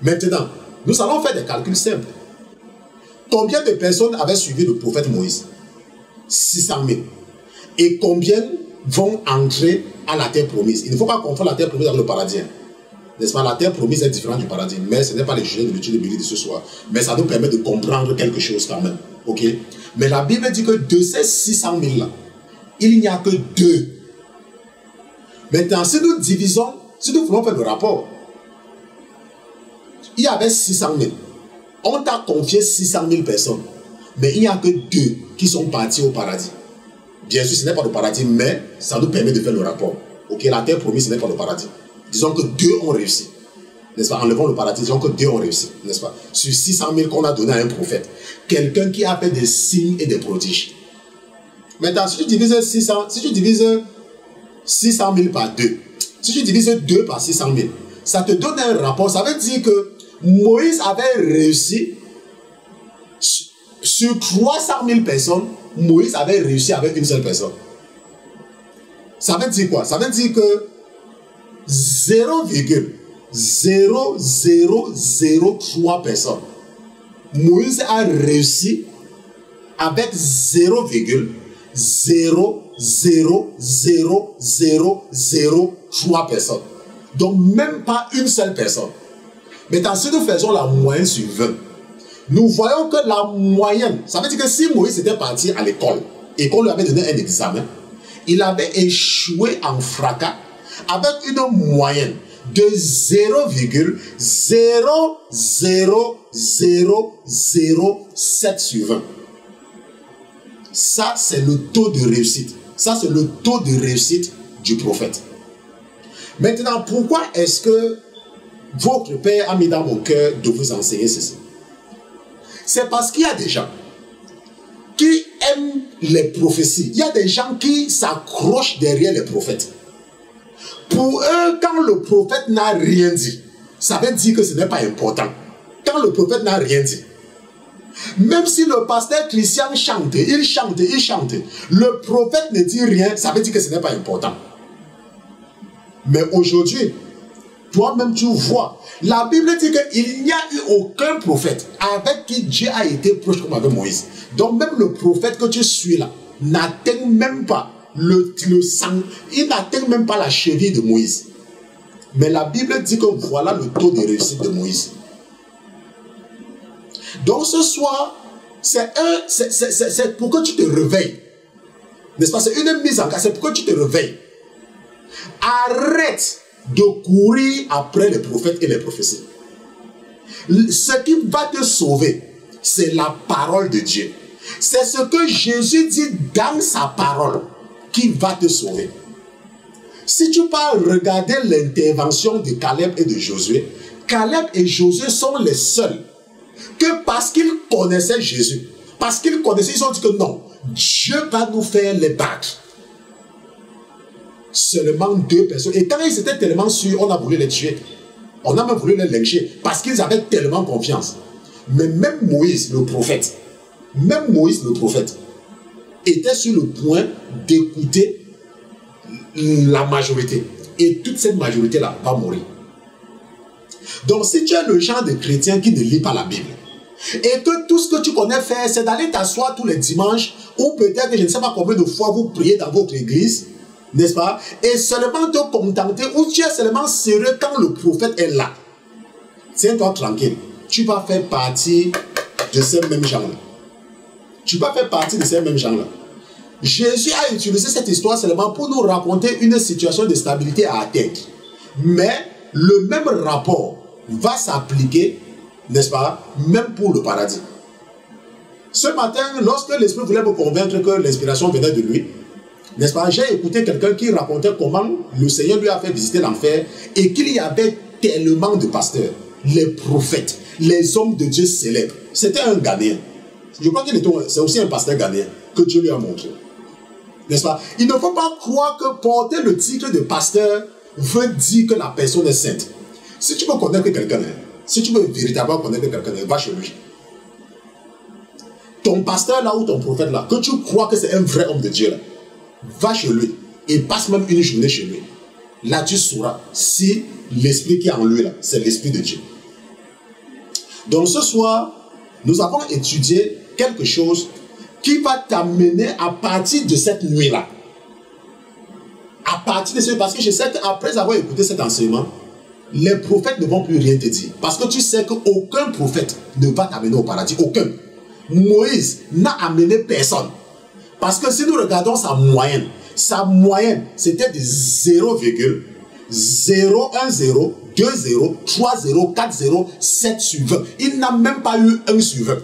Maintenant, nous allons faire des calculs simples. Combien de personnes avaient suivi le prophète Moïse? 600 000. Et combien vont entrer à la terre promise? Il ne faut pas confondre la terre promise avec le paradis. N'est-ce pas? La terre promise est différente du paradis. Mais ce n'est pas le sujet de l'étude biblique de ce soir. Mais ça nous permet de comprendre quelque chose quand même. Ok? Mais la Bible dit que de ces 600 000 là, il n'y a que 2. Maintenant, si nous divisons, si nous voulons faire le rapport, il y avait 600 000. On t'a confié 600 000 personnes. Mais il n'y a que 2 qui sont partis au paradis. Bien sûr, ce n'est pas le paradis, mais ça nous permet de faire le rapport. Ok, la terre promise, ce n'est pas le paradis. Disons que 2 ont réussi. N'est-ce pas? Enlevons le paradis, disons que 2 ont réussi. N'est-ce pas? Sur 600 000 qu'on a donné à un prophète. Quelqu'un qui a fait des signes et des prodiges. Maintenant, si tu divises 600 000 par 2, si tu divises 2 par 600 000, ça te donne un rapport. Ça veut dire que Moïse avait réussi sur 300 000 personnes. Moïse avait réussi avec une seule personne. Ça veut dire quoi? Ça veut dire que 0,0003 personnes, Moïse a réussi avec 0,00003 personnes. Donc même pas une seule personne. Maintenant, si nous faisons la moyenne sur 20, nous voyons que la moyenne, ça veut dire que si Moïse était parti à l'école et qu'on lui avait donné un examen, il avait échoué en fracas avec une moyenne de 0,00007 sur 20. Ça, c'est le taux de réussite. Ça, c'est le taux de réussite du prophète. Maintenant, pourquoi est-ce que votre père a mis dans mon cœur de vous enseigner ceci? C'est parce qu'il y a des gens qui aiment les prophéties. Il y a des gens qui s'accrochent derrière les prophètes. Pour eux, quand le prophète n'a rien dit, ça veut dire que ce n'est pas important. Quand le prophète n'a rien dit, même si le pasteur Christian chante, il chante, le prophète ne dit rien, ça veut dire que ce n'est pas important. Mais aujourd'hui, toi-même tu vois, la Bible dit qu'il n'y a eu aucun prophète avec qui Dieu a été proche comme avec Moïse. Donc même le prophète que tu suis là n'atteint même pas le sang, il n'atteint même pas la cheville de Moïse. Mais la Bible dit que voilà le taux de réussite de Moïse. Donc ce soir, c'est pour que tu te réveilles. N'est-ce pas? C'est une mise en garde, c'est pour que tu te réveilles. Arrête de courir après les prophètes et les prophéties. Ce qui va te sauver, c'est la parole de Dieu. C'est ce que Jésus dit dans sa parole qui va te sauver. Si tu pars regarder l'intervention de Caleb et de Josué, Caleb et Josué sont les seuls que parce qu'ils connaissaient Jésus, parce qu'ils connaissaient, ils ont dit que non, Dieu va nous faire les battre. Seulement 2 personnes. Et quand ils étaient tellement sûrs, on a voulu les tuer. On a même voulu les lyncher parce qu'ils avaient tellement confiance. Mais même Moïse, le prophète, était sur le point d'écouter la majorité. Et toute cette majorité-là va mourir. Donc si tu es le genre de chrétien qui ne lit pas la Bible, et que tout ce que tu connais faire, c'est d'aller t'asseoir tous les dimanches, ou peut-être que je ne sais pas combien de fois vous priez dans votre église, n'est-ce pas? Et seulement te contenter, ou tu es seulement sérieux quand le prophète est là. Tiens-toi tranquille. Tu vas faire partie de ces mêmes gens-là. Jésus a utilisé cette histoire seulement pour nous raconter une situation de stabilité à atteindre. Mais le même rapport va s'appliquer, n'est-ce pas, même pour le paradis. Ce matin, lorsque l'Esprit voulait me convaincre que l'inspiration venait de lui, n'est-ce pas, j'ai écouté quelqu'un qui racontait comment le Seigneur lui a fait visiter l'enfer et qu'il y avait tellement de pasteurs, les prophètes, les hommes de Dieu célèbres. C'était un Ghanéen. Je crois qu'il c'est aussi un pasteur ghanéen que Dieu lui a montré. N'est-ce pas? Il ne faut pas croire que porter le titre de pasteur veut dire que la personne est sainte. Si tu veux connaître quelqu'un, si tu veux véritablement connaître quelqu'un, va chez lui. Ton pasteur là ou ton prophète là, que tu crois que c'est un vrai homme de Dieu là, va chez lui et passe même une journée chez lui. Là tu sauras si l'esprit qui est en lui là, c'est l'esprit de Dieu. Donc ce soir, nous avons étudié quelque chose qui va t'amener à partir de cette nuit-là. À partir de ce, parce que je sais qu'après avoir écouté cet enseignement, les prophètes ne vont plus rien te dire. Parce que tu sais qu'aucun prophète ne va t'amener au paradis. Aucun. Moïse n'a amené personne. Parce que si nous regardons sa moyenne, c'était de 0,010, 20, 30, 40, 7 suivants. Il n'a même pas eu un suivant.